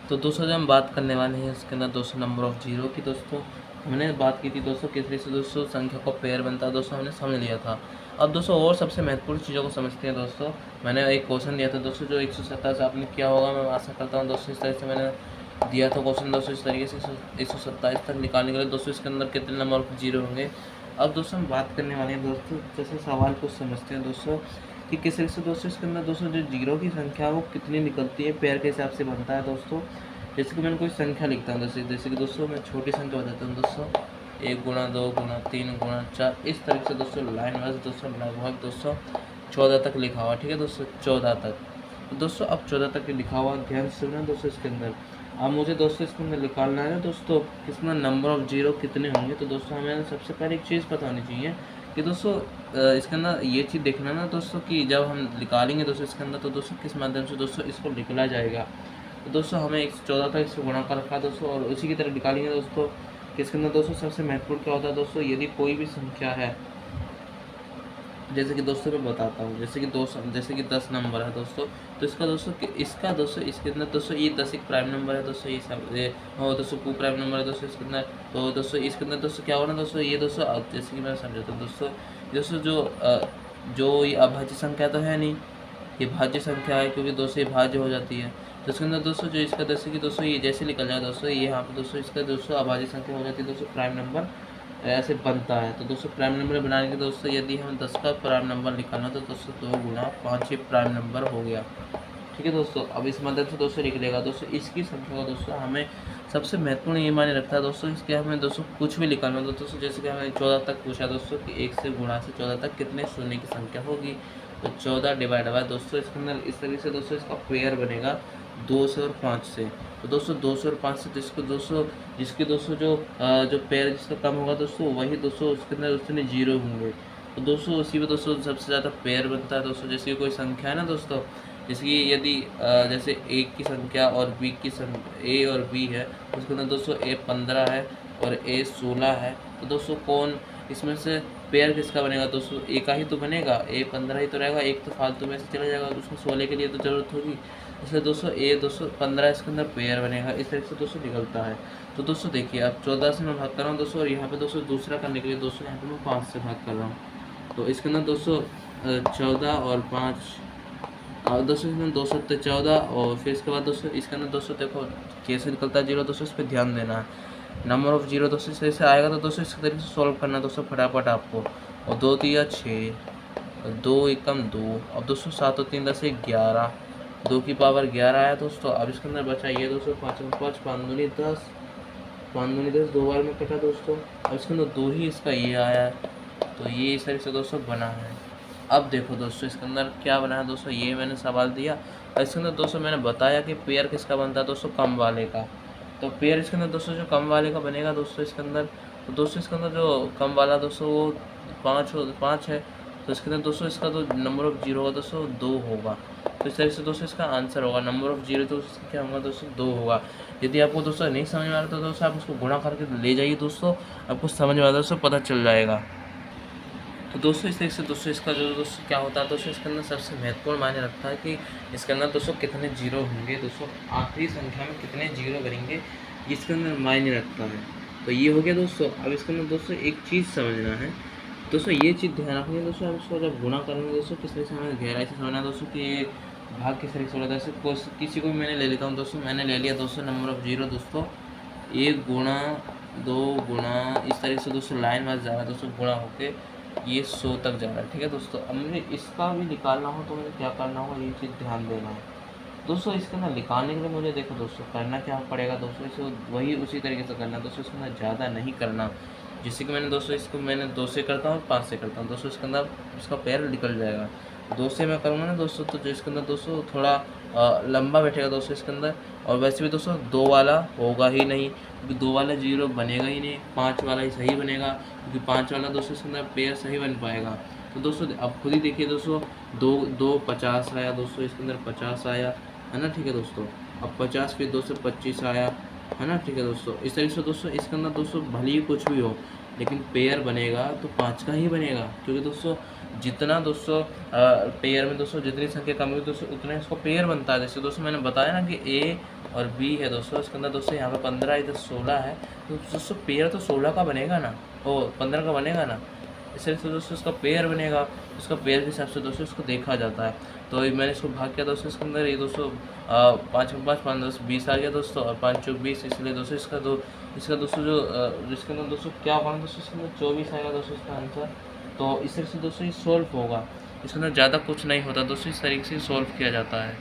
तो दोस्तों जब हम बात करने वाले हैं इसके अंदर दोस्तों नंबर ऑफ जीरो की। दोस्तों हमने बात की थी दोस्तों किस तरीके से दोस्तों संख्या को पेयर बनता है, दोस्तों हमने समझ लिया था। अब दोस्तों और सबसे महत्वपूर्ण चीज़ों को समझते हैं। दोस्तों मैंने एक क्वेश्चन दिया था दोस्तों जो 127 आपने किया होगा, मैं आशा करता हूँ दोस्तों। इस तरह से मैंने दिया था क्वेश्चन दोस्तों, इस तरीके से 127 तक निकालने के लिए दोस्तों इसके अंदर कितने नंबर ऑफ जीरो होंगे। अब दोस्तों हम बात करने वाले हैं दोस्तों, जैसे सवाल को समझते हैं दोस्तों कि किस तरीके से दोस्तों इसके अंदर दोस्तों जो जीरो की संख्या वो कितनी निकलती है, पेयर के हिसाब से बनता है दोस्तों। जैसे कि मैंने कोई संख्या लिखता हूँ, जैसे कि दोस्तों मैं छोटी संख्या बताता हूँ दोस्तों, 1 गुणा 2 गुणा 3 गुणा 4, इस तरीके से दोस्तों लाइन वाइज दोस्तों लगभग दोस्तों 14 तक लिखा हुआ, ठीक है दोस्तों, 14 तक। तो दोस्तों अब 14 तक लिखा हुआ, ध्यान से सुनना दोस्तों। इसके अंदर अब मुझे दोस्तों इसके अंदर निकालना है ना दोस्तों कितना नंबर ऑफ जीरो कितने होंगे। तो दोस्तों हमें सबसे पहले एक चीज़ पता होनी चाहिए कि दोस्तों इसके अंदर ये चीज़ देखना ना दोस्तों कि जब हम निकालेंगे दोस्तों इसके अंदर, तो दोस्तों किस माध्यम से दोस्तों इसको निकला जाएगा। तो दोस्तों हमें 114 तक इसको गुणा कर रखा दोस्तों, और उसी की तरह निकालेंगे दोस्तों। इसके अंदर दोस्तों सबसे महत्वपूर्ण क्या होता है दोस्तों, यदि कोई भी संख्या है, जैसे कि दोस्तों मैं बताता हूँ, जैसे कि 10 नंबर है दोस्तों, तो इसका दोस्तों इसके अंदर दोस्तों ये 10 एक प्राइम नंबर है दोस्तों, ये सब ये दोस्तों टू प्राइम नंबर है दोस्तों इसके अंदर। तो दोस्तों इसके अंदर दोस्तों क्या हो रहा है दोस्तों, ये दोस्तों जैसे कि मैं समझाता हूँ दोस्तों, दोस्तों जो ये अभाज्य संख्या तो है नहीं, ये भाज्य संख्या है, क्योंकि दोस्तों ये भाज्य हो जाती है। तो इसके अंदर दोस्तों जो इसका जैसे कि दोस्तों ये जैसे निकल जाए दोस्तों, ये यहाँ पे दोस्तों इसका दोस्तों अभाज्य संख्या हो जाती है दोस्तों, प्राइम नंबर ऐसे बनता है। तो दोस्तों प्राइम नंबर बनाने के दोस्तों यदि हम 10 का प्राइम नंबर निकालना तो दोस्तों 2 गुणा 5 ये प्राइम नंबर हो गया, ठीक है दोस्तों। अब इस मदद से दोस्तों निकलेगा दोस्तों इसकी संख्या को दोस्तों हमें सबसे महत्वपूर्ण ये माने रखता है दोस्तों, इसके हमें दोस्तों कुछ भी निकालना तो दोस्तों, जैसे कि हमें 14 तक पूछा दोस्तों कि 1 से गुणा से 14 तक कितने शून्य की संख्या होगी। तो 14 डिवाइड बाय दोस्तों इसके अंदर इस तरीके से दोस्तों इसका पेयर बनेगा 2 से और 5 से। तो दोस्तों 2 से और 5 से जिसके दोस्तों जो पेयर जिसका कम होगा दोस्तों वही दोस्तों उसके अंदर उसमें जीरो होंगे। तो दोस्तों उसी में दोस्तों सबसे ज़्यादा पेयर बनता है दोस्तों। जैसे कोई संख्या है ना दोस्तों, जैसे कि यदि जैसे ए की संख्या और बी की ए और बी है, उसके अंदर दोस्तों ए 15 है और ए 16 है। तो दोस्तों कौन इसमें से पेयर किसका बनेगा दोस्तों, ए का ही तो बनेगा, ए 15 ही तो रहेगा, एक तो फालतू में से चला जाएगा, उसको 16 के लिए तो ज़रूरत होगी, इसलिए दोस्तों ए 15 इसके अंदर पेयर बनेगा। इस तरह से दोस्तों निकलता है। तो दोस्तों देखिए अब 14 से मैं भाग कर रहा हूँ दोस्तों, और यहाँ पे दोस्तों दूसरा करने के लिए दोस्तों यहाँ पे मैं 5 से भाग कर रहा हूँ। तो इसके अंदर दोस्तों 14 और 5 और दोस्तों इसमें 2 सत्ते 14, और फिर इसके बाद दोस्तों इसके अंदर दोस्तों देखो कैसे निकलता है जीरो दोस्तों, इस पर ध्यान देना है। नंबर ऑफ जीरो दोस्तों इस तरह से आएगा, तो दोस्तों इस तरीके से सॉल्व करना दोस्तों फटाफट आपको। और 2 तिया 6, 2 एकम 2, अब दोस्तों 7 और 3 10 11, 2 की पावर 11 आया दोस्तों। अब इसके अंदर बचा ये दोस्तों 5 और 5 5 दूनी 10, 5 दूनी 10 दो बार में कटा दोस्तों। अब इसके अंदर 2 ही इसका ये आया है, तो ये इस तरह से दोस्तों बना है। अब देखो दोस्तों इसके अंदर क्या बना है दोस्तों, ये मैंने सवाल दिया और इसके अंदर दोस्तों मैंने बताया कि पेयर किसका बनता है दोस्तों, कम वाले का। तो पेयर इसके अंदर दोस्तों जो कम वाले का बनेगा दोस्तों इसके अंदर, तो दोस्तों इसके अंदर जो कम वाला दोस्तों वो 5 है, तो इसके अंदर दोस्तों इसका तो नंबर ऑफ जीरो होगा दोस्तों 2 होगा। तो इस तरह से दोस्तों इसका आंसर होगा नंबर ऑफ जीरो, तो उसका क्या होगा दोस्तों 2 होगा। यदि आपको दोस्तों नहीं समझ में आ रहा तो दोस्तों आप उसको गुणा करके ले जाइए दोस्तों, आपको समझ में आ रहा दोस्तों पता चल जाएगा। तो दोस्तों इस तरह से दोस्तों इसका जो दोस्तों क्या होता है दोस्तों, इसके अंदर सबसे महत्वपूर्ण मायने रखता है कि इसके अंदर दोस्तों कितने जीरो होंगे दोस्तों, आखिरी संख्या में कितने जीरो करेंगे, इसके अंदर मायने रखता है। तो ये हो गया दोस्तों। अब इसके अंदर दोस्तों एक चीज़ समझना है दोस्तों, ये चीज़ ध्यान रखनी है दोस्तों, हम इसको जब गुणा करेंगे दोस्तों किस तरह से हमें गहराई से समझना है दोस्तों कि ये भाग किस तरह से होता है। जैसे किसी को भी मैंने ले लेता हूँ दोस्तों, मैंने ले लिया दोस्तों नंबर ऑफ जीरो दोस्तों 1 गुणा 2 गुणा, इस तरह से दोस्तों लाइन वाइज जा रहा है दोस्तों, गुणा होके ये 100 तक जा रहा है, ठीक है दोस्तों। अब मुझे इसका भी निकालना हो तो मुझे क्या करना होगा, ये चीज़ ध्यान देना है दोस्तों। इसके अंदर निकालने के लिए मुझे देखो दोस्तों करना क्या पड़ेगा दोस्तों, इसे वही उसी तरीके से करना दोस्तों, इसके अंदर ज़्यादा नहीं करना। जैसे कि मैंने दोस्तों इसको मैंने 2 से करता हूँ 5 से करता हूँ दोस्तों, इसके अंदर इसका पैर निकल जाएगा। 2 से मैं करूँगा ना दोस्तों, तो जो इसके अंदर दोस्तों थोड़ा लंबा बैठेगा दोस्तों इसके अंदर, और वैसे भी दोस्तों 2 वाला होगा ही नहीं, क्योंकि 2 वाला जीरो बनेगा ही नहीं, 5 वाला ही सही बनेगा, क्योंकि 5 वाला दोस्तों इसके अंदर पेयर सही बन पाएगा। तो दोस्तों अब खुद ही देखिए दोस्तों, 2 50 आया दोस्तों, इसके अंदर 50 आया है ना, ठीक है दोस्तों। अब 50 फिर 2 से 25 आया है ना, ठीक है दोस्तों। इस तरीके से दोस्तों इसके अंदर दोस्तों भले ही कुछ भी हो, लेकिन पेयर बनेगा तो 5 का ही बनेगा, क्योंकि दोस्तों जितना दोस्तों पेयर में दोस्तों जितनी संख्या कम होगी दोस्तों उतना इसको पेयर बनता है। जैसे दोस्तों मैंने बताया ना कि ए और बी है दोस्तों, इसके अंदर दोस्तों यहाँ पे 15 इधर 16 है, तो दोस्तों पेयर तो 16 का बनेगा ना, ओ 15 का बनेगा ना, इसलिए तो दोस्तों इसका पेयर बनेगा। इसका पेयर के हिसाब से दोस्तों इसको देखा जाता है। तो मैंने इसको भाग किया दोस्तों, इसके अंदर ये दोस्तों 5 में 5 5 10 20 आ गया दोस्तों, और 5 चौक 20, इसलिए दोस्तों इसका दोस्तों जो इसके अंदर दोस्तों क्या होगा दोस्तों, इसके अंदर 24 आएगा दोस्तों इसका आंसर। तो इस तरह से दोस्तों ये सॉल्व होगा, इसके अंदर ज़्यादा कुछ नहीं होता दोस्तों, इस तरीके से सॉल्व किया जाता है।